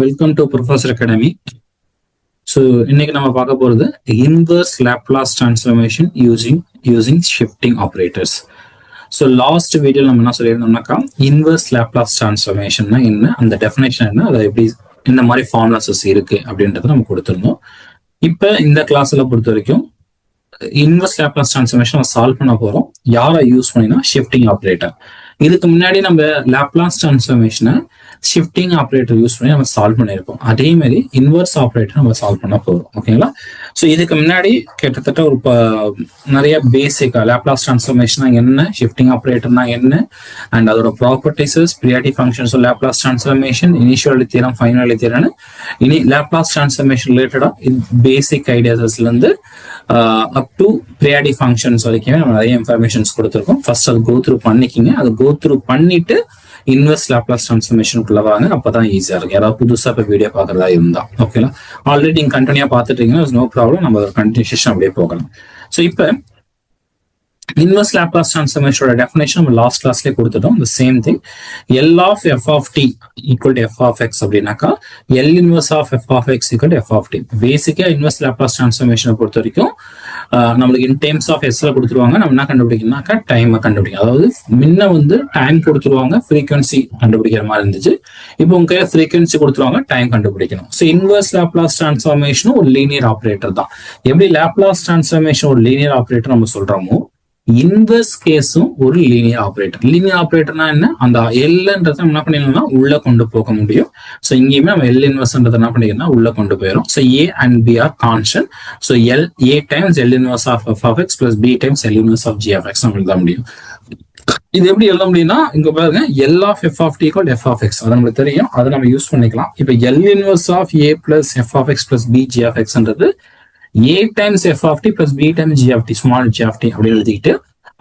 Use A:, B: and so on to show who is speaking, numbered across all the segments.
A: Welcome to professor academy. So இன்னைக்கு நம்ம பார்க்க போகிறது inverse Laplace transformation using shifting operators. So last வீடியோவில் நம்ம என்ன சொல்லியிருந்தோம்னாக்கா இன்வர்ஸ் லேப்லாஸ் டிரான்ஸ்ஃபர்மேஷன்னா என்ன, அந்த டெஃபினேஷன் என்ன, அதை எப்படி இந்த மாதிரி ஃபார்முலாஸஸ் இருக்கு அப்படின்றத நம்ம கொடுத்துருந்தோம். இப்போ இந்த கிளாஸ்ல பொறுத்த வரைக்கும் இன்வர்ஸ் லேப்லாஸ் டிரான்ஸ்ஃபர்மேஷன் சால்வ் பண்ண போறோம். யாரை யூஸ் பண்ணினா ஷிஃப்டிங் ஆப்ரேட்டர். இதுக்கு முன்னாடி நம்ம லேப்லாஸ் டிரான்ஸ்ஃபர்மேஷனை ஷிஃப்டிங் ஆப்ரேட்டர் யூஸ் பண்ணி நம்ம சால்வ் பண்ணியிருப்போம். அதே மாதிரி இன்வர்ஸ் ஆப்ரேட்டர் நம்ம சால்வ் பண்ண போறோம். ஓகேங்களா? ஸோ இதுக்கு முன்னாடி கிட்டத்தட்ட ஒரு நிறைய பேசிக் லேப்லாஸ் டிரான்ஸ்ஃபர்மேஷனா என்ன, ஷிஃப்டிங் ஆப்ரேட்டர்னா என்ன, அண்ட் அதோட properties, periodic functions, Laplace transformation, initiality theorem, finality theorem, இனி லேப்லாஸ் டிரான்ஸ்ஃபர்மேஷன் ரிலேட்டடா பேசிக் ஐடியாஸ்ல இருந்து அப் டு பீரியாடிக் ஃபங்க்ஷன்ஸ் வரைக்கும் நம்ம நிறைய இன்ஃபர்மேஷன்ஸ் கொடுத்துருக்கோம். ஃபர்ஸ்ட் அது கோ த்ரூ பண்ணிக்கிங்க. அது கோ த்ரூ பண்ணிட்டு இன்வெர்ஸ் லேப்லாஸ் டிரான்ஸ்ஃபர்மேஷனுக்குள்ள வாங்க. அப்பதான் ஈஸியா இருக்கும். யாராவது புதுசா இப்போ வீடியோ பார்க்கறதா இருந்தா ஓகேங்களா. ஆல்ரெடி நீங்க கண்டினியூா பார்த்துட்டீங்கன்னா நோ ப்ராப்ளம், நம்ம கண்டினியூஷன் அப்படியே போகலாம். ஸோ இப்போ இன்வெர்ஸ் லேப்லாஸ் டிரான்ஸ்ஃபர்மேஷனோட டெஃபினேஷன் நம்ம லாஸ்ட் கிளாஸ்லேயே கொடுத்துட்டோம். the same thing, L of f of t equal to f of x அப்படின்னாக்கா L inverse of f of x equal to f of t. பேசிக்கா inverse Laplace டிரான்ஸ்ஃபர்மேஷனை பொறுத்த வரைக்கும் நம்மளுக்கு இன் terms of எஸ்ல கொடுத்துருவாங்க. நம்ம என்ன கண்டுபிடிக்கணும்னாக்கா டைமை கண்டுபிடிக்கும். அதாவது முன்ன வந்து டைம் கொடுத்துருவாங்க, ஃப்ரீக்வன்சி கண்டுபிடிக்கிற மாதிரி இருந்துச்சு. இப்போ உங்க கையில ஃப்ரீக்வன்சி கொடுத்துருவாங்க, டைம் கண்டுபிடிக்கணும். ஸோ இன்வெர்ஸ் லேப்லாஸ் டிரான்ஸ்ஃபர்மேஷனும் ஒரு லீனியர் ஆப்ரேட்டர் தான். எப்படி லேப்லாஸ் டிரான்ஸ்ஃபர்மேஷன் ஒரு லீனியர் ஆப்ரேட்டர் நம்ம சொல்றோமோ, இன்வெர்ஸ் கேஸும் ஒரு லீனியர் ஆப்ரேட்டர். லீனியர் ஆப்ரேட்டர்னா என்ன, அந்த எல்ன்றதை என்ன பண்ணிடணும்னா உள்ள கொண்டு போக முடியும். ஸோ இங்கேயுமே நம்ம எல் இன்வெர்ஸ்ன்றதை என்ன பண்ணிக்கணும்னா உள்ள கொண்டு போயிடும். So A and B are constant. So L A times L inverse of F of X plus B times L inverse of G of X நம்ம எழுத முடியும். இது எப்படி எழுத முடியும்னா இங்க பாருங்க, L of F of T equal F of X. அது நம்மளுக்கு தெரியும், அதை நம்ம யூஸ் பண்ணிக்கலாம். இப்போ L inverse of A plus F of X plus B G of எக்ஸ்ன்றது A times F of T plus B times G of T small G of T அப்படின்னு எழுதிக்கிட்டு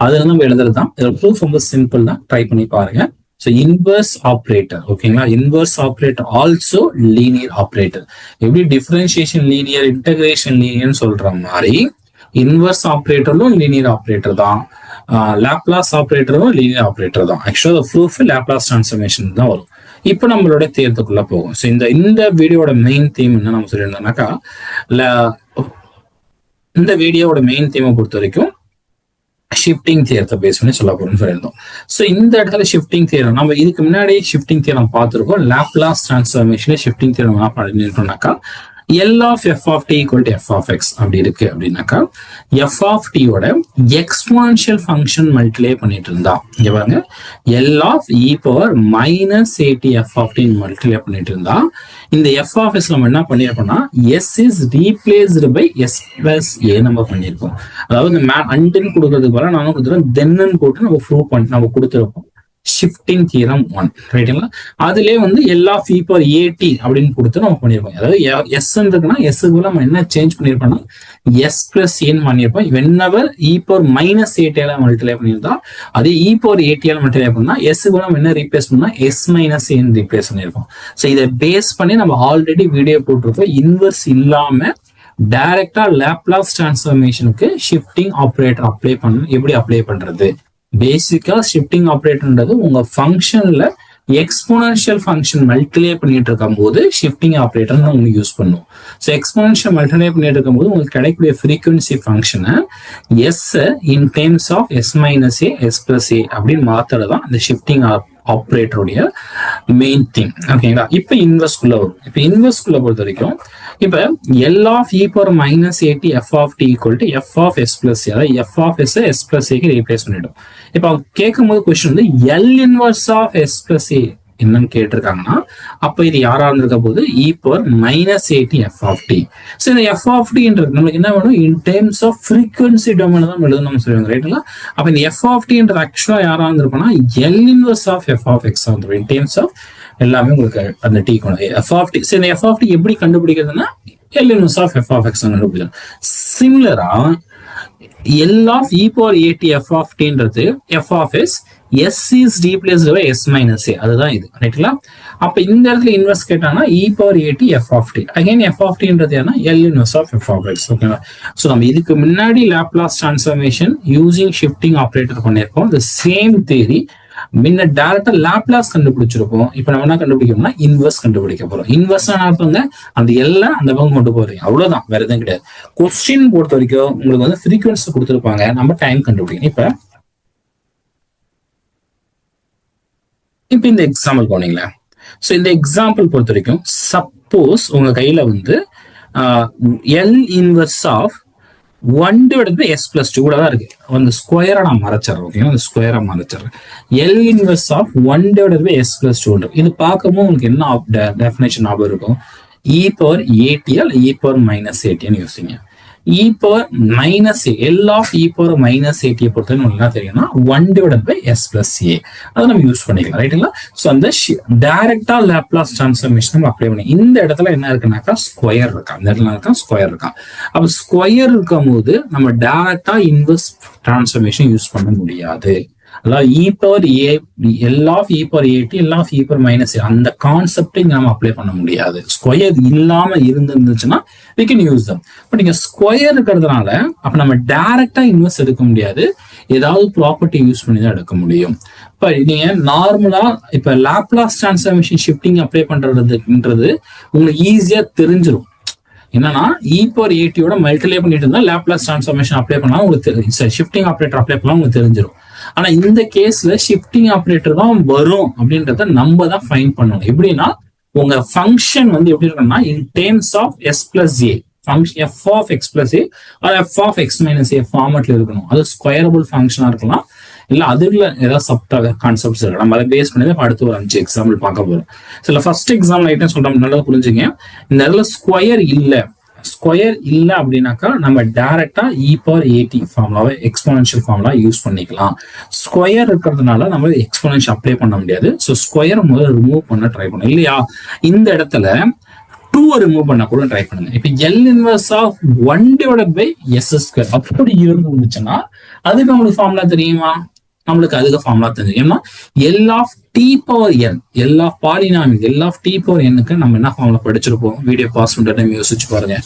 A: அதுல நம்ம எழுதுறது தான். இதோட ப்ரூஃப் ரொம்ப சிம்பிள் தான், ட்ரை பண்ணி பாருங்க. ஸோ இன்வெர்ஸ் ஆப்ரேட்டர் ஓகேங்களா. Inverse operator also linear operator. எப்படி டிஃபரன்ஷியேஷன் லீனியர், இன்டகிரேஷன் லீனியர்னு சொல்ற மாதிரி இன்வெர்ஸ் ஆப்ரேட்டரும் லீனியர் ஆப்ரேட்டர் தான், லேப்லாஸ் ஆப்ரேட்டரும் லீனியர் ஆப்ரேட்டர் தான். ஆக்சுவலா ப்ரூஃப் லேப்லாஸ் டிரான்ஸ்ஃபர்மேஷன் தான் வரும். இப்போ நம்மளோட தேர்வுக்குள்ள போகும். ஸோ இந்த வீடியோட மெயின் தீம் என்ன நம்ம சொல்லியிருந்தோம்னாக்கா, இந்த வீடியோட மெயின் தீமை பொறுத்த வரைக்கும் ஷிஃப்டிங் தியரத்தை பேஸ் பண்ணி சொல்ல போறோம்னு சொல்லியிருந்தோம். ஸோ இந்த இடத்துல ஷிஃப்டிங் தியரம் நம்ம இதுக்கு முன்னாடி ஷிஃப்டிங் தியரம் பார்த்துருக்கோம். லேப்லாஸ் டிரான்ஸ்ஃபர்மேஷன்ல ஷிஃப்டிங் தியரம் என்ன பண்ணிருக்கோம்னாக்கா L of f of t equal to f of x அப்படி இருக்கு அப்படின்னாக்கா f of t ஓட எக்ஸ்போனன்ஷியல் ஃபங்க்ஷன் மல்டிப்ளை பண்ணிட்டு இருந்தா இங்க பாருங்க, L of e power minus at f of t multiply பண்ணிட்டு இருந்தா இந்த f of s நம்ம என்ன பண்ணிருப்போம்னா s is replaced by s plus a நம்ம பண்ணிருப்போம். அதாவது இந்த அண்டன் கொடுக்கறதுக்கு பதிலா நாம கொடுத்துருவோம் தென்னு போட்டு நம்ம ப்ரூவ் பண்ணி நம்ம கொடுத்துருப்போம். ஷிஃப்டிங் தியரம் 1 ரைட்டுங்களா. அதுலேயே வந்து எல் ஆஃப் இ பவர் ஏடி அப்படின்னு கொடுத்து நம்ம பண்ணியிருப்போம். அதாவது எஸ் இருக்குன்னா எஸ்க்கு நம்ம என்ன சேஞ்ச் பண்ணியிருப்போம்னா எஸ் பிளஸ் ஏன்னு பண்ணியிருப்போம். வென்எவர் இ பவர் மைனஸ் ஏடியால மல்டிப்ளை பண்ணியிருந்தா அதே இ பவர் ஏடியால மல்டிப்ளை பண்ணா எஸ்க்கு நம்ம என்ன ரீப்ளேஸ் பண்ணா எஸ் மைனஸ் ஏன்னு ரீப்ளேஸ் பண்ணியிருப்போம். ஸோ இதை பேஸ் பண்ணி நம்ம ஆல்ரெடி வீடியோ போட்டிருக்கோம். இன்வெர்ஸ் இல்லாம டைரக்டா லேப்லாஸ் டிரான்ஸ்ஃபர்மேஷனுக்கு ஷிஃப்டிங் ஆப்ரேட்டர் எப்படி அப்ளை பண்றது. பேசிக்கா ஷிஃப்டிங் ஆப்ரேட்டர்ன்றது உங்க ஃபங்க்ஷன்ல எக்ஸ்போனன்ஷியல் ஃபங்க்ஷன் மல்டிப்ளை பண்ணிட்டு இருக்கும் போது ஷிஃப்டிங் ஆப்ரேட்டர் நம்ம யூஸ் பண்ணுவோம். ஸோ எக்ஸ்போனன்ஷியல் மல்டிப்ளை பண்ணிட்டு இருக்கும் போது உங்களுக்கு கிடைக்கக்கூடிய ஃப்ரீக்வன்சி ஃபங்க்ஷனை S in terms of S minus A S plus A அப்படின்னு மாத்துறது தான் இந்த ஷிஃப்டிங் ஆப்ரேட்டருடைய மெயின் திங் ஓகேங்களா. இப்போ இன்வெர்ஸ்குள்ள வரும். இப்போ இன்வெர்ஸ்குள்ள பொறுத்த வரைக்கும் இப்போ L of E power minus A T F of T equal to F of S plus A, அதாவது F of S S plus ஏக்கு ரீப்ளேஸ் பண்ணிடும். இப்போ அவங்க கேட்கும் போது கொஸ்டின் வந்து L inverse of S plus A என்னன்னு கேட்டிருக்காங்கன்னா அப்ப இது யாரா இருந்திருக்க போது E power minus A T F of T. So இந்த எஃப் ஆஃப் டின்றது நம்மளுக்கு என்ன வேணும், in terms of frequency domain தான் எழுதணும் சொல்லுவாங்க ரைட்டுங்களா. அப்ப இந்த எஃப் ஆஃப் டின்றது ஆக்சுவலா யாரா இருந்திருப்போம்னா L inverse of F of X வந்துடும். இன் டேர்ம்ஸ் ஆஃப் எல்லாமே உங்களுக்கு அந்த டி எஃப் ஆஃப் டி. சரி, இந்த எஃப் ஆஃப் டி எப்படி கண்டுபிடிக்கிறதுனா L inverse of F of X கண்டுபிடிக்கலாம். சிமிலரா L of E power A T F of டின்றது F of S S is replaced by S minus A, அதுதான் இது ரைட்டுங்களா. அப்ப இந்த இடத்துல இன்வெர்ஸ் கேட்டாங்கன்னா E power A T F of T, again F of டின்றது ஏன்னா L inverse of F of X ஓகேவா. ஸோ நம்ம இதுக்கு முன்னாடி Laplace transformation using shifting operator பண்ணியிருப்போம். த சேம் தியரி முன்ன டைரக்டா லாப்லாஸ் கண்டுபிடிச்சிருப்போம். இப்ப நம்ம என்ன கண்டுபிடிக்கணும்னா இன்வெர்ஸ் கண்டுபிடிக்க போறோம். இன்வெர்ஸ் அர்த்தங்க அந்த எல்லாம் அந்த பக்கம் கொண்டு போறீங்க, அவ்வளவுதான், வேற எதுவும் கிடையாது. கொஸ்டின் பொறுத்த வரைக்கும் உங்களுக்கு வந்து ஃப்ரீக்வன்சி கொடுத்துருப்பாங்க, நம்ம டைம் கண்டுபிடிக்கணும். இப்ப இந்த எக்ஸாம்பிள் போனீங்களா? ஸோ இந்த எக்ஸாம்பிள் பொறுத்த வரைக்கும் சப்போஸ் உங்க கையில வந்து எல் இன்வெர்ஸ் ஆஃப் 1/s+2 கூட தான் இருக்கு. அந்த ஸ்கொயரா நான் மறைச்சிடறேன். ஓகேங்களா, அந்த ஸ்கொயரா மறைச்சிடறேன். L inverse of 1/s+2. இது பார்க்கும்போது உங்களுக்கு என்ன டெஃபினேஷன் ஞாபகம் இருக்கும்? e power at அல்ல e power minus at ன்னு யோசிங்க. e power minus a, L of e power minus at பொறுத்தவரை உங்களுக்கு என்ன தெரியும்னா 1/s+a. அதை நம்ம யூஸ் பண்ணிக்கலாம், ரைட்டுங்களா? ஸோ அந்த டைரக்டா லாப்லாஸ் டிரான்ஸ்ஃபர்மேஷன் நம்ம அப்ளை பண்ணி இந்த இடத்துல என்ன இருக்குனாக்கா ஸ்கொயர் இருக்கா, இந்த இடத்துல இருக்கா ஸ்கொயர் இருக்கா. அப்ப ஸ்கொயர் இருக்கும் போது நம்ம டைரக்டா இன்வெர்ஸ் டிரான்ஸ்ஃபர்மேஷன் யூஸ் பண்ண முடியாது. அதாவது e power a, L of e power at, L of e power minus a, அந்த கான்செப்டை நம்ம அப்ளை பண்ண முடியாது. ஸ்கொயர் இல்லாம இருந்துச்சுன்னா we can use them. But இங்க ஸ்கொயர் இருக்கிறதுனால அப்ப நம்ம டைரக்டா இன்வெர்ஸ் எடுக்க முடியாது, ஏதாவது ப்ராப்பர்ட்டி யூஸ் பண்ணி தான் எடுக்க முடியும். இப்ப நீங்க நார்மலா இப்ப லாப்லாஸ் டிரான்ஸ்ஃபர்மேஷன் ஷிஃப்டிங் அப்ளை பண்றதுன்றது உங்களுக்கு ஈஸியா தெரிஞ்சிடும். என்னன்னா e power at யோட மல்டிப்ளை பண்ணிட்டு இருந்தா லாப்லாஸ் டிரான்ஸ்ஃபர்மேஷன் அப்ளை பண்ணா உங்களுக்கு ஷிஃப்டிங் ஆபரேட்டர் அப்ளை பண்ணா உங்களுக்கு தெரிஞ்சிடும். ஆனா இந்த கேஸ்ல ஷிஃப்டிங் ஆபரேட்டர் தான் வரும் அப்படின்றத நம்ம தான் ஃபைண்ட் பண்ணணும். எப்படின்னா உங்க ஃபங்க்ஷன் வந்து எப்படி இருக்குன்னா in terms of s+a, f of x plus a or f of x minus a ஃபார்மட்ல இருக்கணும். அது ஸ்கொயரபிள் ஃபங்க்ஷனா இருக்கலாம், இல்ல அதுல ஏதாவது சப்டா கான்செப்ட்ஸ் இருக்கு. நம்ம அதை பேஸ் பண்ணி அடுத்து ஒரு 5 எக்ஸாம்பிள் பார்க்க போறோம். சில ஃபர்ஸ்ட் எக்ஸாம்பிள் ஐட்டம் சொல்றோம், நல்லா புரிஞ்சுங்க. இந்த இடத்துல ஸ்கொயர் இல்ல அப்படின்னாக்கா நம்ம டைரக்டா e power at ஃபார்முலாவை எக்ஸ்போனன்ஷியல் ஃபார்முலா யூஸ் பண்ணிக்கலாம். ஸ்கொயர் இருக்கிறதுனால நம்ம எக்ஸ்போனன்ஷியல் அப்ளை பண்ண முடியாது. ஸோ ஸ்கொயர் முதல்ல ரிமூவ் பண்ண ட்ரை பண்ணும் இல்லையா? இந்த இடத்துல 2 ரிமூவ் பண்ண கூட ட்ரை பண்ணுங்க. இப்ப L இன்வெர்ஸ் ஆஃப் 1/s², அப்படி இருந்துச்சுன்னா அதுக்கு நம்மளுக்கு ஃபார்முலா தெரியுமா? நம்மளுக்கு அதுக்கு ஃபார்முலா தெரியும். ஏன்னா L of t power n, L of polynomial, L of t power n-க்கு நம்ம என்ன ஃபார்முலா படிச்சிருப்போம்? வீடியோ பாஸ் பண்ற டைம் யோசிச்சு பாருங்க.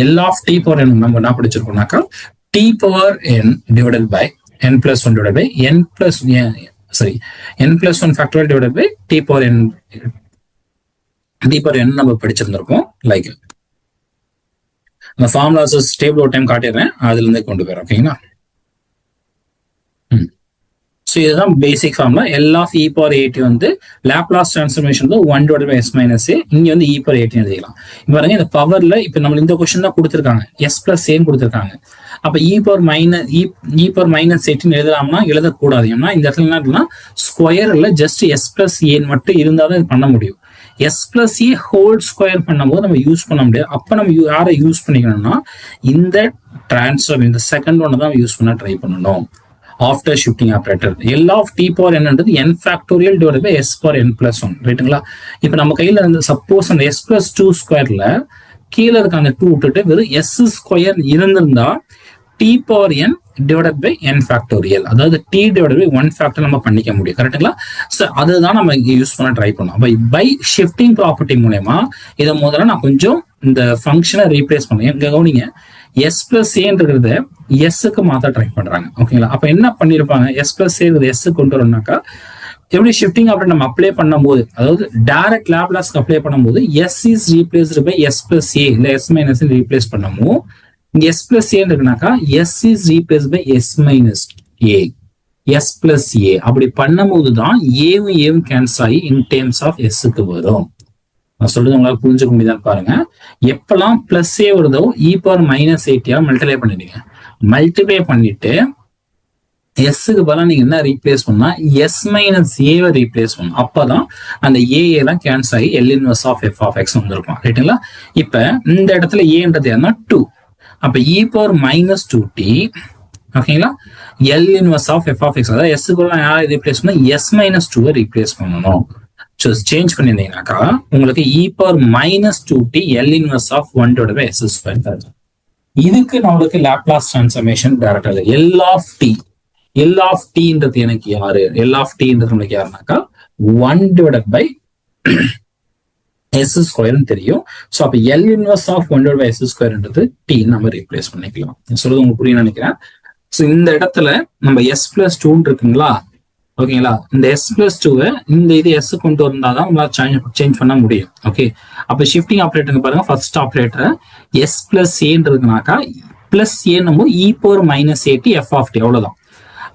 A: L of t power n நம்ம என்ன படிச்சிருப்போம்னாக்கா t power n divided by n plus 1 divided by n plus n plus 1 factorial divided by t power n நம்ம படிச்சிருந்திருப்போம். Like அந்த ஃபார்முலாஸ் ஸ்டேபிள் ஒரு time காட்டிடுறேன், அதுல இருந்தே கொண்டு போயிடும். ஓகேங்களா? ஸோ இதுதான் பேசிக் formula. L of e power at வந்து Laplace transformation 1/s minus a, இங்க வந்து e power at எழுதிக்கலாம். இப்ப பாருங்க இந்த பவர்ல இப்ப நம்ம இந்த கொஸ்டின் தான் கொடுத்துருக்காங்க, s+a கொடுத்துருக்காங்க. அப்ப e power minus 8 எழுதலாம்னா எழுதக்கூடாது. ஏன்னா இந்த இடத்துல என்ன இருக்குன்னா ஸ்கொயர்ல ஜஸ்ட் s+a மட்டும் இருந்தாதான் இது பண்ண முடியும். s+a ஹோல் ஸ்கொயர் பண்ணும்போது நம்ம யூஸ் பண்ண முடியாது. அப்ப நம்ம யாரை யூஸ் பண்ணிக்கணும்னா இந்த டிரான்ஸ்ஃபார்ம், இந்த செகண்ட் ஒன்னு தான் யூஸ் பண்ண ட்ரை பண்ணணும். After shifting operator L of t power n n factorial divided by s power n plus 1, ரைட்டுங்களா? இப்ப நம்ம கையில இருந்து சப்போஸ் அந்த s+2 ஸ்கொயர்ல கீழே இருக்க அந்த 2 விட்டுட்டு வெறும் s ஸ்கொயர் இருந்திருந்தா t power n divided by n factorial, அதாவது t divided by 1 factor நம்ம பண்ணிக்க முடியும், கரெக்டுங்களா? ஸோ அதுதான் நம்ம இங்க யூஸ் பண்ண ட்ரை பண்ணோம். பை ஷிஃப்டிங் ப்ராப்பர்ட்டி மூலமா இதை முதல்ல நான் கொஞ்சம் இந்த ஃபங்க்ஷனை ரீப்ளேஸ் பண்ணேன். எங்க கவனிங்க, s+a எஸ்க்கு மாத்த ட்ரை பண்றாங்க. ஓகேங்களா? அப்ப என்ன பண்ணிருப்பாங்க? s+a s கொண்டு வரணும்னாக்கா எப்படி ஷிஃப்டிங் ஆபரேட்டர் நம்ம அப்ளை பண்ணும்போது, அதாவது டைரக்ட் லாப்லாஸ்க்கு அப்ளை பண்ணும்போது s is replaced by s+a இல்ல s minus ரீப்ளேஸ் பண்ணமோ, s+a இருக்குனாக்கா s is replaced by s minus a, s+a அப்படி பண்ணும்போது தான் ஏவும் கேன்சல் ஆகி இன் டேர்ம்ஸ் ஆஃப் s-க்கு வரும். நான் சொல்றது உங்களால புரிஞ்சுக்க முடியுதான்னு பாருங்க. எப்பெல்லாம் பிளஸ் ஏ வருதோ e power minus 8 மல்டிப்ளை பண்ணிடுங்க. மல்டிப்ளை பண்ணிட்டு எஸ்க்கு பதிலா நீங்க என்ன ரீப்ளேஸ் பண்ணா s minus a ரீப்ளேஸ் பண்ணும். அப்பதான் அந்த ஏ எல்லாம் கேன்சல் ஆகி L inverse of f of x வந்திருக்கும், ரைட்டுங்களா? இப்ப இந்த இடத்துல ஏன்றது என்ன 2, அப்ப e power minus 2t, ஓகேங்களா? L inverse of f of x, அதாவது s-க்கு யாரை ரீப்ளேஸ் பண்ணா s minus 2 ரீப்ளேஸ் பண்ணணும். சேஞ்ச் பண்ணிருந்தீங்கன்னாக்கா உங்களுக்கு e power minus 2t L inverse of 1/s². இதுக்கு நம்மளுக்கு லாப்லாஸ் டிரான்ஸ்ஃபர்மேஷன் டைரக்டா L of t எனக்கு யாரு? L of t நம்மளுக்கு யாருனாக்கா 1/s² தெரியும். ஸோ அப்ப L inverse of 1/s² t நம்ம ரீப்ளேஸ் பண்ணிக்கலாம். சொல்றது உங்களுக்கு புரியும் நினைக்கிறேன். ஸோ இந்த இடத்துல நம்ம s+2 இருக்குங்களா, ஓகேங்களா. இந்த எஸ் பிளஸ் டூவை இந்த இது எஸ் கொண்டு வந்தாதான் உங்களால் சேஞ்ச் பண்ண முடியும். ஓகே, அப்ப ஷிஃப்டிங் ஆப்ரேட்டர் பாருங்க, ஃபர்ஸ்ட் ஆப்ரேட்டர் எஸ் பிளஸ் ஏன்றதுனாக்கா பிளஸ் ஏன்னும் போது E power minus A T F of T, அவ்வளவுதான்.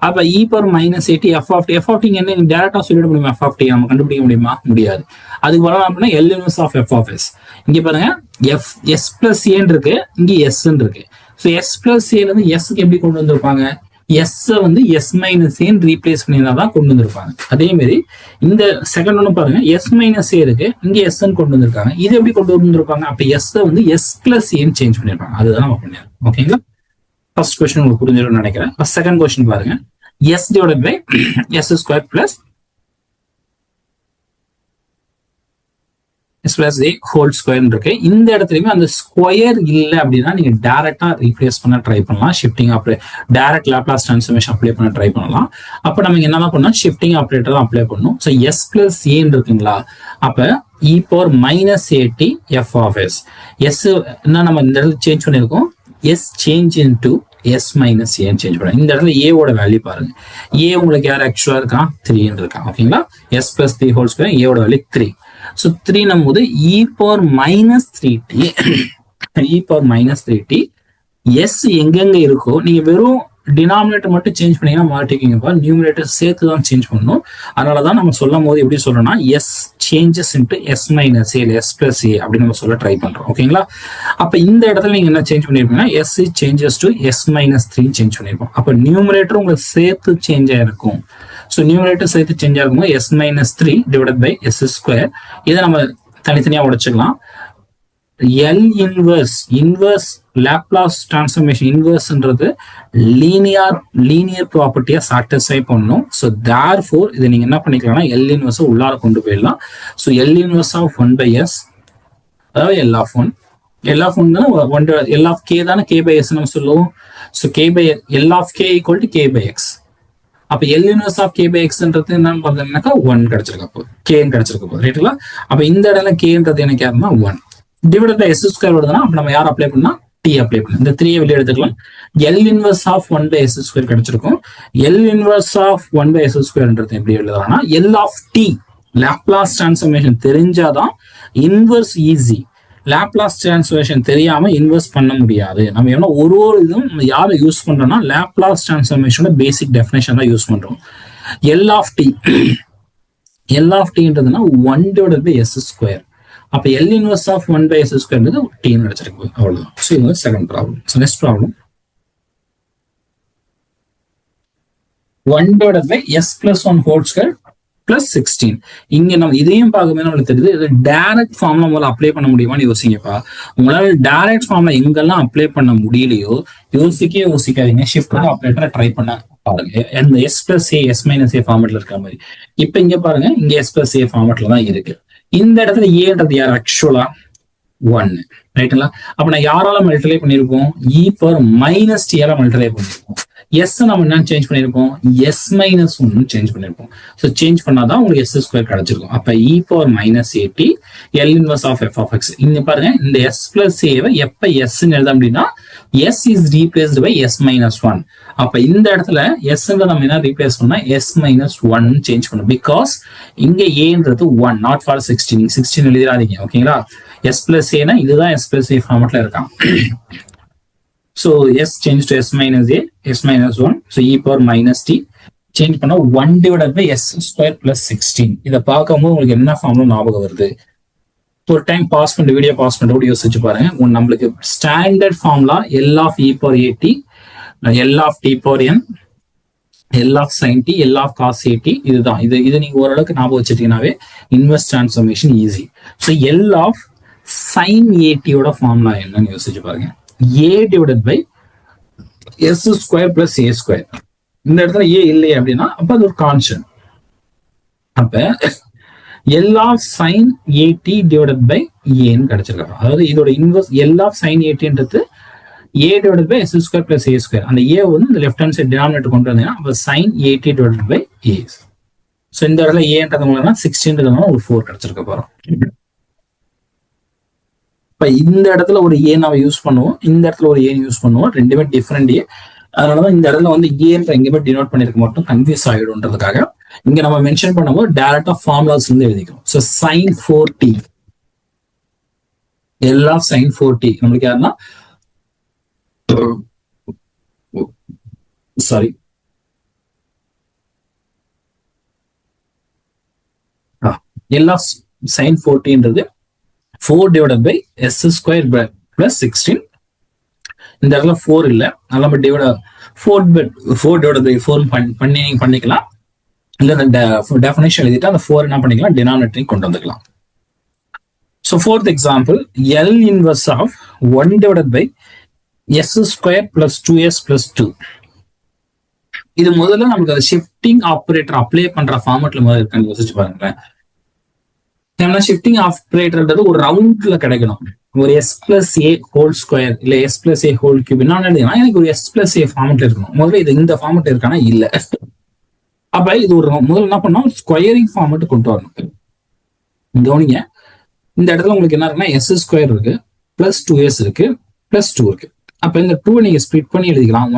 A: அப்ப இ power minus A T F of T என்ன டேரக்டா சொல்லிட முடியுமா? எஃப் ஆஃப் டி நம்ம கண்டுபிடிக்க முடியுமா? முடியாது. அதுக்கு வரலாம் அப்படின்னா L inverse of F of S. இங்க பாருங்க எஃப் எஸ் பிளஸ் ஏன்னு இருக்கு, இங்க எஸ் இருக்கு. ஸோ எஸ் பிளஸ் ஏல இருந்து எஸ்க்கு எப்படி கொண்டு வந்திருப்பாங்க? எஸ் வந்து எஸ் மைனஸ் ஏன் ரீப்ளேஸ் பண்ணியிருந்தா தான் கொண்டு வந்திருப்பாங்க. அதே மாதிரி இந்த செகண்ட் ஒன்று பாருங்க, எஸ் மைனஸ் ஏ இருக்கு, இங்க எஸ் கொண்டு வந்திருக்காங்க. இது எப்படி கொண்டு வந்திருப்பாங்க? அப்ப எஸ் வந்து எஸ் பிளஸ் ஏன்னு சேஞ்ச் பண்ணிருப்பாங்க. அதுதான் நம்ம பண்ணிருக்கோம். ஓகேங்களா. ஃபர்ஸ்ட் கொஸ்டின் உங்களுக்கு புரிஞ்சிருக்கும்னு நினைக்கிறேன். செகண்ட் கொஸ்டின் பாருங்க, s divided by s square plus s plus a whole square இருக்கு. இந்த இடத்துலயுமே அந்த ஸ்கொயர் இல்லை அப்படின்னா நீங்க டைரக்டா ரீப்ளேஸ் பண்ண ட்ரை பண்ணலாம். Shifting operate direct Laplace transformation apply பண்ண ட்ரை பண்ணலாம். அப்ப நம்ம என்னதான் பண்ணோம்? ஷிஃப்டிங் ஆப்ரேட்டர் தான் அப்ளை பண்ணணும். ஸோ எஸ் பிளஸ் ஏன்னு இருக்குங்களா, அப்ப இ power minus A T F of S. S என்ன நம்ம இந்த இடத்துல சேஞ்ச் பண்ணிருக்கோம், S change into S minus ஏன்னு சேஞ்ச் பண்ணலாம். இந்த இடத்துல ஏவோட வேல்யூ பாருங்க, ஏ உங்களுக்கு யார் ஆக்சுவலா இருக்கா? 3 இருக்கா. ஓகேங்களா. எஸ் பிளஸ் 3 ஹோல் ஸ்கொயர், ஏவோட வேல்யூ 3. ஸோ 3 நம்ம போது இ பவர் மைனஸ் 3t இ பவர் மைனஸ் 3t எஸ் எங்கெங்க இருக்கோ நீங்க வெறும் டினாமினேட்டர் மட்டும் சேஞ்ச் பண்ணீங்கன்னா மாட்டிக்கிங்கப்பா, நியூமினேட்டர் சேர்த்து தான் சேஞ்ச் பண்ணணும். அதனாலதான் நம்ம சொல்லும் போது எப்படி சொல்றோம்னா S changes into S minus A S plus A அப்படின்னு நம்ம சொல்ல ட்ரை பண்றோம். ஓகேங்களா. அப்ப இந்த இடத்துல நீங்க என்ன சேஞ்ச் பண்ணிருப்பீங்கன்னா S changes to S minus 3 change பண்ணிருப்போம். அப்ப நியூமினேட்டர் உங்களுக்கு சேர்த்து சேஞ்ச் ஆயிருக்கும். ஸோ நியூமினேட்டர் சேர்த்து சேஞ்ச் ஆகும் S minus 3 divided by S square. இதை நம்ம தனித்தனியா உடைச்சுக்கலாம். எல் இன்வர்ஸ் லாப்லாஸ் டிரான்ஸ்ஃபார்மேஷன் இன்வர்ஸ்ன்றது லீனியர் ப்ராப்பர்ட்டியா சாட்டிஸ்ஃபை பண்ணணும். ஸோ தேர்ஃபோர் இதை நீங்க என்ன பண்ணிக்கலாம்னா எல் இன்வர்ஸ் உள்ளார கொண்டு போயிடலாம். So L inverse of 1 by s, அதாவது எல் ஆஃப் 1 தானே எல் ஆஃப் கே தானே கே பை எஸ் நம்ம சொல்லுவோம். So K by L of K equal to K by X. அப்ப L inverse of K by எக்ஸ்ன்றது என்னன்னு பார்த்தீங்கன்னாக்கா 1 கிடைச்சிருக்க போகுது, கேன்னு கிடைச்சிருக்க போகுது. ரைட்டுங்களா. அப்ப இந்த இடத்துல கேன்றது எனக்கு யாருன்னா 1 டிவைட் பை எஸ் ஸ்கொயர் வருதுன்னா அப்ப நம்ம யார் அப்ளை பண்ணா டி அப்ளை பண்ணலாம். இந்த 3 வெளியே எடுத்துக்கலாம். L inverse of 1 by s square கிடைச்சிருக்கும். L inverse of 1 by s ஸ்கொயர்ன்றது எப்படி எழுதலாம்னா L of t Laplace transformation தெரிஞ்சாதான் இன்வர்ஸ் ஈஸி. லாப்லாஸ் டிரான்ஸ்ஃபார்மேஷன் தெரியாம இன்வெர்ஸ் பண்ண முடியாது. நம்ம ஏன்னா ஒரு இதுவும் நம்ம யாரை யூஸ் பண்றோம்னா லாப்லாஸ் டிரான்ஸ்ஃபார்மேஷனோட பேசிக் டெஃபினேஷன் தான் யூஸ் பண்றோம். எல் ஆஃப் டின்றதுன்னா 1 divided by s ஸ்கொயர். அப்ப L inverse of 1 by s ஸ்கொயர்ன்றது டி கிடைச்சிருக்கு. அவ்வளவுதான். ஸோ இது second problem. So next problem 1 divided by s plus 1 whole square plus 16. இங்க நம்ம இதையும் பார்க்கும்போது நம்மளுக்கு தெரியுது இது டைரக்ட் ஃபார்ம்ல உங்களால அப்ளை பண்ண முடியுமான்னு யோசிங்கப்பா. உங்களால டைரக்ட் ஃபார்ம்ல எங்கெல்லாம் அப்ளை பண்ண முடியலையோ யோசிக்காதீங்க. ஷிஃப்ட் ஆப்ரேட்டரை ட்ரை பண்ண பாருங்க. இந்த s plus a s minus a ஃபார்மேட்ல இருக்க மாதிரி. இப்ப இங்க பாருங்க, இங்க எஸ் பிளஸ் ஏ ஃபார்மேட்ல தான் இருக்கு. இந்த இடத்துல ஏன்றது யார் ஆக்சுவலா 1. ரைட்டுங்களா. அப்ப நான் யாரால மல்டிப்ளை பண்ணிருப்போம்? இ பவர் மைனஸ் டி யால மல்டிப்ளை பண்ணிருப்போம். எஸ் நம்ம என்ன சேஞ்ச் பண்ணிருப்போம்? எஸ் மைனஸ் 1 சேஞ்ச் பண்ணிருப்போம். ஸோ சேஞ்ச் பண்ணாதான் உங்களுக்கு எஸ் ஸ்கொயர் கிடைச்சிருக்கும். அப்ப இ power minus a t L inverse of F of x. இங்க பாருங்க, இந்த எஸ் பிளஸ் ஏவை எப்ப எஸ் எழுத அப்படின்னா S is replaced by S minus 1. அப்ப இந்த இடத்துல எஸ் நம்ம என்ன ரீப்ளேஸ் பண்ணா எஸ் மைனஸ் 1 சேஞ்ச் பண்ணும். பிகாஸ் இங்க ஏன்றது 1 நாட் ஃபார் 16. 16 எழுதிடாதீங்க. ஓகேங்களா. எஸ் பிளஸ் ஏனா இதுதான் எஸ் பிளஸ் ஏ ஃபார்மட்ல இருக்கான். So s change to s minus a, s minus 1. So e power minus t change பண்ணா 1 divided by s square plus 16. இதை பார்க்கும்போது உங்களுக்கு என்ன ஃபார்ம்ல ஞாபகம் வருது? ஒரு டைம் பாஸ் பண்ணிட்டு வீடியோ பாஸ் பண்ணிட்டு கூட யோசிச்சு பாருங்க. நம்மளுக்கு standard formula L of E power a t, L of t power n, L of sine t, L of cos a t. இதுதான். இது நீங்க ஓரளவுக்கு ஞாபகம் வச்சுட்டீங்கன்னாவே inverse transformation easy. So L of sine ஏடியோட ஃபார்ம்லா என்னன்னு யோசிச்சு பாருங்க. a divided by s square plus a square. இந்த இடத்துல a இல்லை அப்படின்னா அப்ப அது ஒரு கான்ஸ்டன்ட். அப்ப l of sin at divided by a ன்னு கிடைச்சிருக்காங்க. அதாவது இதோட inverse l of sin at ன்றது a divided by s square plus a square. அந்த a வந்து இந்த லெஃப்ட் ஹேண்ட் சைடு டினாமினேட்டர் கொண்டு வந்தீங்கன்னா அப்ப sin at divided by a. So இந்த இடத்துல a ன்றது உங்களுக்கு 16 ஒரு 4 கிடைச்சிருக்க போறோம். இந்த இடத்துல ஒரு ஏ நாம யூஸ் பண்ணுவோம், இந்த இடத்துல ஒரு ஏ யூஸ் பண்ணுவோம். ரெண்டுமே டிஃபரெண்ட் ஏ. அதனாலதான் இந்த இடத்துல வந்து ஏன்ற எங்கேயுமே டினோட் பண்ணிருக்க மட்டும் கன்ஃபியூஸ் ஆகிடும்ன்றதுக்காக இங்க நம்ம மென்ஷன் பண்ணும்போது டைரக்டா ஃபார்முலாஸ் இருந்து எழுதிக்கிறோம். So sin 4t L of sin 4t நம்மளுக்கு யாருன்னா சாரி L of sin 4tன்றது 4 divided by s square plus 16. இந்த இடத்துல 4 இல்ல, அதனால நம்ம ஃபோர் டிவைட் பை 4 பண்ணிக்கலாம். இல்ல இந்த டெஃபினேஷன் எழுதிட்டு அந்த 4 என்ன பண்ணிக்கலாம், டினாமினேட்டரையும் கொண்டு வந்துக்கலாம். So fourth example, L inverse of 1 divided by s square plus 2s plus 2. இது முதல்ல நமக்கு அது ஷிஃப்டிங் ஆப்ரேட்டர் அப்ளை பண்ற ஃபார்மட்ல முதல்ல இருக்கான்னு யோசிச்சு பாருங்களேன். ஏன்னா ஷிஃப்டிங் ஆப்ரேட்டர்ன்றது ஒரு ரவுண்ட்ல கிடைக்கணும். ஒரு எஸ் பிளஸ் ஏ ஹோல் ஸ்கொயர் இல்ல எஸ் பிளஸ் ஏ ஹோல் கியூப் என்ன எனக்கு ஒரு எஸ் பிளஸ் ஏ ஃபார்மெட்ல இருக்கணும். முதல்ல இது இந்த ஃபார்மெட் இருக்கானா இல்ல. அப்ப இது ஒரு முதல்ல என்ன பண்ணோம், ஸ்கொயரிங் ஃபார்மெட் கொண்டு வரணும். கவனிங்க, இந்த இடத்துல உங்களுக்கு என்ன இருக்குன்னா எஸ் ஸ்கொயர் இருக்கு, பிளஸ் 2s இருக்கு, பிளஸ் 2 இருக்கு. அப்ப இந்த 2 நீங்க ஸ்பிளிட் பண்ணி எழுதிக்கலாம்.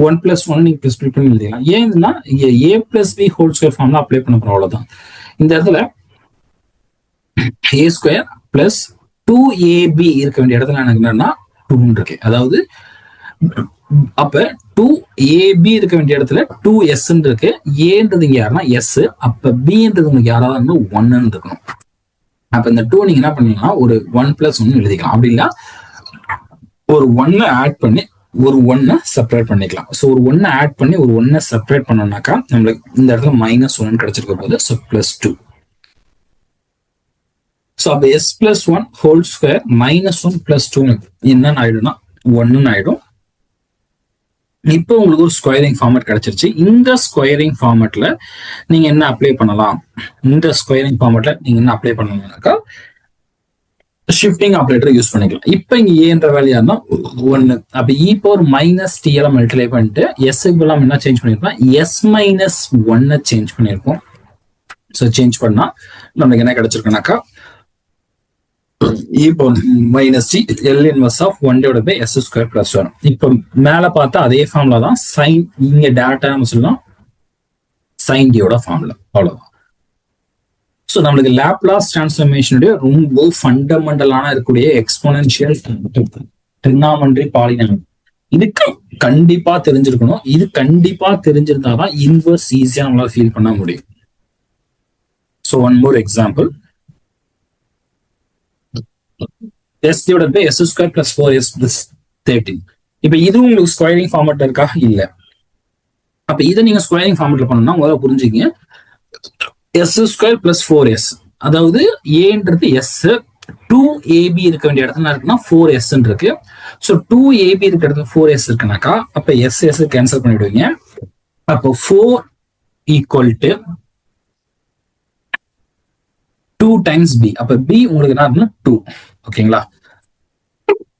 A: 1 plus 1 நீங்க ஸ்பிளிட் பண்ணி எழுதிக்கலாம். ஏன்னா இங்க a plus b whole square ஃபார்ம்ல அப்ளை பண்ண போறோம், அவ்வளவுதான். இந்த இடத்துல a ஸ்கொயர் பிளஸ் 2ab இருக்க வேண்டிய இடத்துல எனக்கு என்னன்னா 2 இருக்கு. அதாவது அப்ப 2ab இருக்க வேண்டிய இடத்துல 2s இருக்கு. ஏன்றது இங்க யாருன்னா s, அப்ப b-ன்றது உங்களுக்கு யாராவது 1 இருக்கணும். அப்ப இந்த 2 நீங்க என்ன பண்ணீங்கன்னா ஒரு 1 plus 1 எழுதிக்கலாம். அப்படி இல்ல ஒரு 1 ஆட் பண்ணி ஒரு 1 செப்பரேட் பண்ணிக்கலாம். ஸோ ஒரு 1 ஆட் பண்ணி ஒரு 1 செப்பரேட் பண்ணோம்னாக்கா நம்மளுக்கு இந்த இடத்துல -1 கிடைச்சிருக்க போது. ஸோ +2. ஸோ அப்போ s plus 1 whole square -1 plus 2 என்னன்னு ஆயிடும்னா 1 ஆயிடும். இப்போ உங்களுக்கு ஒரு ஸ்கொயரிங் ஃபார்மட் கிடைச்சிருச்சு. இந்த ஸ்கொயரிங் ஃபார்மட்ல நீங்க என்ன அப்ளை பண்ணலாம், இந்த ஸ்கொயரிங் ஃபார்மட்ல நீங்க என்ன அப்ளை பண்ணலாம்னாக்கா ஷிஃப்டிங் ஆப்ரேட்டர் யூஸ் பண்ணிக்கலாம். இப்ப இங்க ஏன்ற வேலையாருன்னா 1. அப்ப e பவர் மைனஸ் டி எல்லாம் மல்டிப்ளை பண்ணிட்டு எஸ்க்கு எல்லாம் என்ன சேஞ்ச் பண்ணிருக்கோம், s-1 சேஞ்ச் பண்ணிருக்கோம். ஸோ சேஞ்ச் பண்ணா நமக்கு என்ன கிடைச்சிருக்குனாக்கா e power minus T L inverse of 1 divided by s square plus 1. இப்ப மேல பார்த்தா அதே ஃபார்முலா தான், சைன் இங்க டேரக்டா நம்ம சொல்லலாம் சைன் டியோட ஃபார்முலா, அவ்வளவுதான். ஸோ நம்மளுக்கு லாப்லாஸ் டிரான்ஸ்ஃபர்மேஷனுடைய ரொம்ப ஃபண்டமெண்டலான இருக்கக்கூடிய எக்ஸ்போனன்ஷியல் ட்ரிகோனோமெட்ரி பாலினாமியல் இதுக்கு கண்டிப்பா தெரிஞ்சிருக்கணும். இது கண்டிப்பா தெரிஞ்சிருந்தாதான் இன்வெர்ஸ் ஈஸியா நம்மளால ஃபீல் பண்ண முடியும். So one more example, s divided by s square plus 4s plus 13. இப்போ இது உங்களுக்கு ஸ்கொயரிங் ஃபார்மட்ல இருக்கா இல்ல. அப்ப இதை நீங்க ஸ்கொயரிங் ஃபார்மட்ல பண்ணணும்னா முதல்ல புரிஞ்சுக்கங்க, s ஸ்கொயர் பிளஸ் 4s, அதாவது ஏன்றது s, 2ab இருக்க வேண்டிய இடத்துல இருக்குன்னா 4s இருக்கு. ஸோ 2ab இருக்க இடத்துல 4s இருக்குனாக்கா அப்ப s கேன்சல் பண்ணிடுவீங்க. அப்போ 4 ஈக்குவல் டு 2 டைம்ஸ் b. அப்ப b உங்களுக்கு என்ன இருக்குன்னா 2. ஓகேங்களா?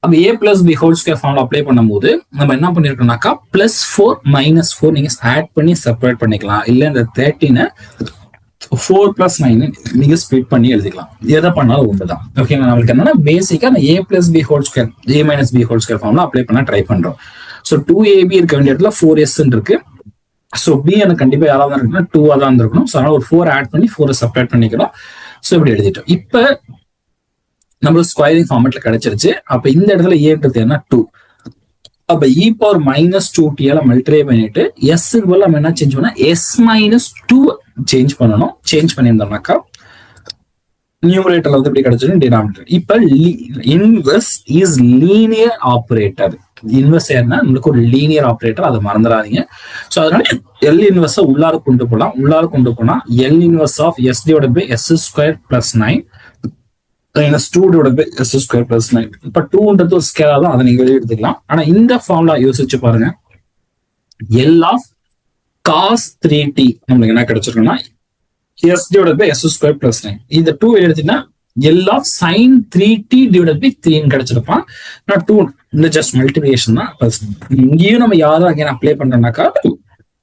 A: அப்ப a plus b whole square formula apply பண்ணும்போது நம்ம என்ன பண்ணிருக்கோம்னாக்கா +4 -4 நீங்க ஆட் பண்ணி செப்பரேட் பண்ணிக்கலாம். இல்ல இந்த 13 4 plus 9 நீங்க ஸ்பிளிட் பண்ணி எழுதிக்கலாம். எதை பண்ணாலும் ஒன்றுதான். ஓகேங்களா? நம்மளுக்கு என்னன்னா பேசிக்கா a plus b whole square a minus b whole square formula apply பண்ண ட்ரை பண்றோம். ஸோ 2ab இருக்க வேண்டிய இடத்துல 4s இருக்கு. ஸோ b எனக்கு கண்டிப்பா யாராவது இருக்குன்னா 2 தான் இருக்கணும். ஸோ அதனால ஒரு 4 ஆட் பண்ணி 4 செப்பரேட் பண்ணிக்கிறோம். ஸோ இப்படி எழுதிட்டோம். இப்ப நம்மளுக்கு ஸ்கொயரிங் ஃபார்மட்ல கிடைச்சிருச்சு. அப்ப இந்த இடத்துல ஏன்றது என்ன 2. அப்ப e பவர் -2t மல்டிப்ளை பண்ணிட்டு s க்கு நம்ம என்ன சேஞ்ச் பண்ணா s-2 சேஞ்ச் பண்ணணும். சேஞ்ச் பண்ணியிருந்தோம்னாக்கா நியூமரேட்டர்ல வந்து இப்படி கிடைச்சிடும், டினாமினேட்டர். இப்ப inverse is linear operator. Inverse ஏன்னா நம்மளுக்கு ஒரு லீனியர் ஆபரேட்டர், அதை மறந்துடாதீங்க. ஸோ அதனால L இன்வெர்ஸை உள்ளார கொண்டு போகலாம். உள்ளார கொண்டு போனா L inverse of s divided by s square plus 9 -2 divided by s square plus 9. இப்ப 2ன்றது ஒரு ஸ்கேலர் தான், அதை நீங்க வெளியே எடுத்துக்கலாம். ஆனா இந்த ஃபார்முலா யோசிச்சு பாருங்க, L of cos 3t நம்மளுக்கு என்ன கிடைச்சிருக்குன்னா s divided by s square plus 9. இந்த 2 எடுத்தீங்கன்னா L of sin 3t divided by 3 கிடைச்சிருப்பான். நான் 2 இந்த ஜஸ்ட் மல்டிபிளிகேஷன் தான். இங்கேயும் நம்ம யாரும் அகைன் அப்ளை பண்றோம்னாக்கா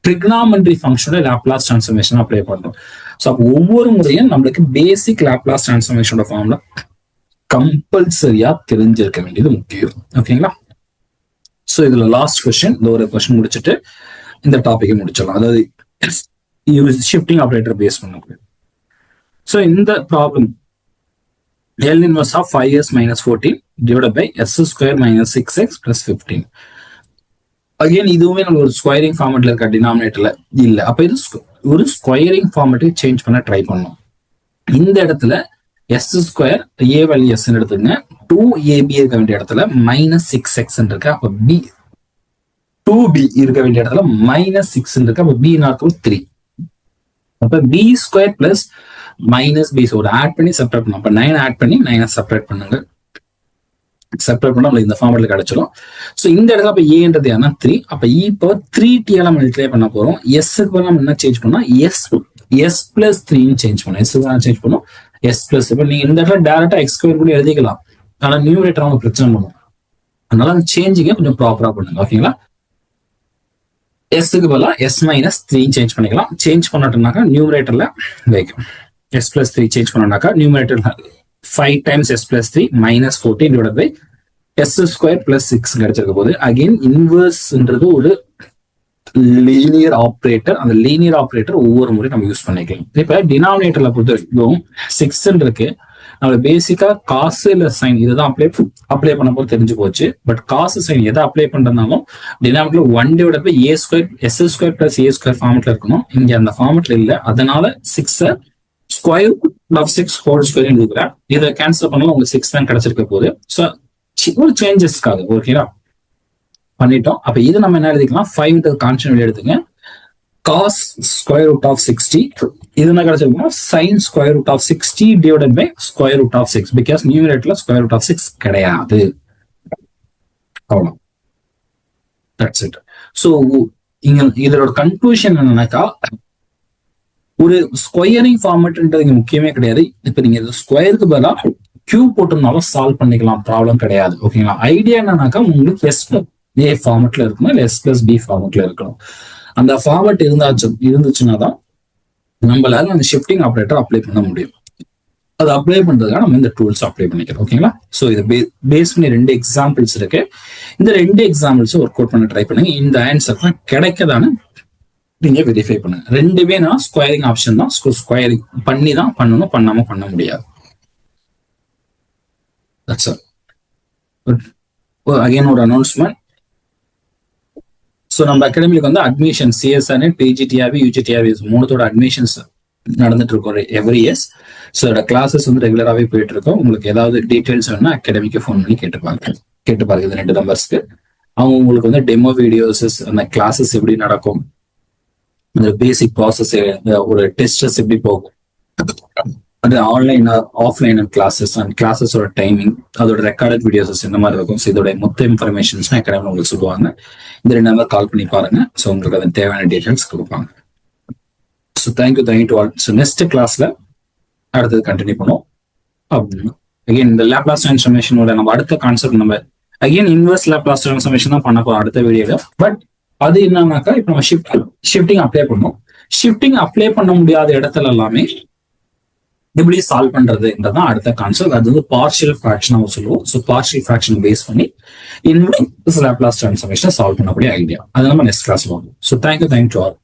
A: ட்ரிகோனோமெட்ரி ஃபங்க்ஷனோட லாப்லாஸ் டிரான்ஸ்ஃபர்மேஷன் அப்ளை பண்றோம். ஸோ அப்போ ஒவ்வொரு முறையும் நம்மளுக்கு பேசிக் லாப்லாஸ் டிரான்ஸ்ஃபர்மேஷனோட ஃபார்முலா கம்பல்சரியா தெரிஞ்சிருக்க வேண்டியது முக்கியம். ஓகேங்களா? ஸோ இதுல லாஸ்ட் கொஸ்டின், இந்த ஒரு கொஸ்டின் முடிச்சுட்டு இந்த டாபிக்கை முடிச்சிடலாம். அதாவது ஷிஃப்டிங் ஆப்ரேட்டர் பேஸ் பண்ண. ஸோ இந்த problem L inverse of 5s minus 14 divided by s square minus 6x plus 15. Again இதுவுமே நம்ம ஒரு ஸ்கொயரிங் ஃபார்மேட்ல இருக்க டினாமினேட்டர்ல இல்ல. அப்ப இது ஒரு ஸ்கொயரிங் ஃபார்மேட்டுக்கு சேஞ்ச் பண்ண ட்ரை பண்ணோம். இந்த இடத்துல S square A value S எடுத்துங்க, 2ab இருக்க வேண்டிய இடத்துல மைனஸ் 6x இருக்கு. அப்ப b 2b இருக்க வேண்டிய இடத்துல மைனஸ் 6 இருக்கு. அப்ப b நாக்கும் 3. அப்ப b square plus minus b ஒரு ஆட் பண்ணி செப்பரேட் பண்ணும். அப்ப 9 ஆட் பண்ணி 9 செப்பரேட் பண்ணுங்க. செப்பரேட் பண்ணா இந்த ஃபார்மட்ல கிடைச்சிடும். சோ இந்த இடத்துல அப்ப ஏன்றது என்ன 3. அப்ப e பவர் 3t எல்லாம் மல்டிப்ளை பண்ண போறோம். s க்கு நம்ம என்ன சேஞ்ச் பண்ணா s பிளஸ் 3 சேஞ்ச் பண்ணோம். s க்கு சேஞ்ச் பண்ணோம் s பிளஸ். இப்ப நீங்க இந்த இடத்துல டைரக்டா x ஸ்கொயர் கூட எழுதிக்கலாம். ஆனா நியூமரேட்டர் அவங்க பிரச்சனை பண்ணும். அதனால அந்த சேஞ்சிங்க கொஞ்சம் ப்ராப்பரா பண்ணுங்க. ஓகேங்களா? s க்கு பதிலா s மைனஸ் 3 சேஞ்ச் பண்ணிக்கலாம். சேஞ்ச் பண்ணட்டோம்னாக்கா நியூமரேட்டர்ல வைக்கும். s plus 3 சேஞ்ச் பண்ணோம்னாக்கா நியூமரேட்டர்ல 5 times s plus 3 minus 14 divided by s square plus 6 கிடைச்சிருக்க போது. அகைன் இன்வர்ஸ்ன்றது ஒரு லீனியர் ஆப்ரேட்டர். அந்த லீனியர் ஆப்ரேட்டர் ஒவ்வொரு முறை நம்ம யூஸ் பண்ணிக்கலாம். இப்ப டினாமினேட்டர்ல பொறுத்த வரைக்கும் 6 இருக்கு. நம்ம பேசிக்கா காசு இல்ல சைன் இதுதான் அப்ளை பண்ண போது தெரிஞ்சு போச்சு. பட் காசு சைன் எதை apply பண்றதுனாலும் டினாமினேட்டர்ல 1 divided by a square s square plus a square ஃபார்மட்ல இருக்கணும். இங்க அந்த ஃபார்மட்ல இல்ல. அதனால 6 ஸ்கொயர் ஆஃப் 6 ஹோல் ஸ்கொயர் எழுதிக்கிறேன். இதை கேன்சல் பண்ணலாம், உங்களுக்கு 6 தான் கிடைச்சிருக்க போகுது. ஸோ ஒரு சேஞ்சஸ்க்காக ஓகேவா பண்ணிட்டோம். அப்ப இது நம்ம என்ன எழுதிக்கலாம், 5 கான்ஸ்டன்ட் எடுத்துங்க. காஸ் ஸ்கொயர் ரூட் ஆஃப் 60 இது என்ன கிடைச்சிருக்குன்னா sine square root of 60 divided by square root of 6. Because நியூமரேட்டர்ல ஸ்கொயர் ரூட் ஆஃப் 6 கிடையாது. அவ்வளோ, தட்ஸ் இட். ஸோ இங்க இதோட கன்க்ளூஷன் என்னன்னாக்கா, ஒரு ஸ்கொயரிங் ஃபார்மேட்ன்றது இங்க முக்கியமே கிடையாது. இப்ப நீங்க ஸ்கொயருக்கு பதிலாக கியூ போட்டோம்னாலும் சால்வ் பண்ணிக்கலாம், ப்ராப்ளம் கிடையாது. ஓகேங்களா? ஐடியா என்னன்னாக்கா உங்களுக்கு எஸ் ஏ ஃபார்மேட்ல இருக்கணும், இல்லை எஸ் பிளஸ் பி ஃபார்மேட்ல இருக்கணும். அந்த ஃபார்மேட் இருந்துச்சுன்னா தான் நம்மளால அந்த ஷிஃப்டிங் ஆப்ரேட்டர் அப்ளை பண்ண முடியும். அது அப்ளை பண்றதுக்காக நம்ம இந்த டூல்ஸ் அப்ளை பண்ணிக்கிறோம். ஓகேங்களா? ஸோ இதை பேஸ் பண்ணி 2 எக்ஸாம்பிள்ஸ் இருக்கு. இந்த 2 எக்ஸாம்பிள்ஸ் ஒர்க் அவுட் பண்ண ட்ரை பண்ணுங்க. இந்த ஆன்சர் கிடைக்கதானு நீங்க வெரிஃபை பண்ணுங்க. ரெண்டுமே நான் ஸ்கொயரிங் ஆப்ஷன் தான். ஸ்கொயரிங் பண்ணி தான் பண்ணணும், பண்ணாம பண்ண முடியாது. அகைன் ஒரு அனௌன்ஸ்மெண்ட். ஸோ நம்ம அகாடமிக்கு வந்து அட்மிஷன் சிஎஸ்ஆர் பிஜிடிஆர்வி யூஜிடிஆர்வி 3தோட அட்மிஷன்ஸ் நடந்துட்டு இருக்கோம் எவ்ரி இயர்ஸ். ஸோ அதோட கிளாஸஸ் வந்து ரெகுலராகவே போயிட்டு இருக்கோம். உங்களுக்கு ஏதாவது டீடைல்ஸ் வேணும்னா அகாடமிக்கு ஃபோன் பண்ணி கேட்டு பாருங்க. இந்த 2 நம்பர்ஸ்க்கு அவங்க உங்களுக்கு வந்து டெமோ வீடியோஸ், அந்த கிளாஸஸ் எப்படி நடக்கும், அந்த பேசிக் ப்ராசஸ், ஒரு டெஸ்டஸ் எப்படி போகும், அது ஆன்லைன் ஆஃப்லைன் கிளாஸஸ் அண்ட் கிளாஸஸோட டைமிங், அதோட ரெக்கார்டட் வீடியோஸ் இந்த மாதிரி இருக்கும். ஸோ இதோட மொத்த இன்ஃபர்மேஷன்ஸ் அகாடமி உங்களுக்கு சொல்லுவாங்க. இந்த 2 நம்பர் கால் பண்ணி பாருங்க. ஸோ உங்களுக்கு அது தேவையான டீடைல்ஸ் கொடுப்பாங்க. So thank you to all. So next கிளாஸ்ல அடுத்தது கண்டினியூ பண்ணுவோம். அகைன் இந்த லேப்லாஸ் டிரான்ஸ்ஃபர்மேஷனோட நம்ம அடுத்த கான்செப்ட் நம்ம அகைன் இன்வெர்ஸ் லேப்லாஸ் டிரான்ஸ்ஃபர்மேஷன் தான் பண்ண போறோம் அடுத்த வீடியோல. பட் அது என்னன்னாக்கா இப்ப நம்ம ஷிஃப்டிங் அப்ளை பண்ணோம். ஷிஃப்டிங் அப்ளை பண்ண முடியாத இடத்துல எல்லாமே எப்படி சால்வ் பண்றதுன்றதான் அடுத்த கான்செப்ட். அது வந்து பார்ஷியல் ஃபிராக்ஷன் சொல்லுவோம். ஸோ பார்ஷியல் ஃபிராக்ஷன் பேஸ் பண்ணி இன்வெர்ஸ் லேப்லாஸ் டிரான்ஸ்ஃபர்மேஷன் சால்வ் பண்ணக்கூடிய ஐடியா அது நம்ம நெக்ஸ்ட் கிளாஸ் வரும். So thank you to all.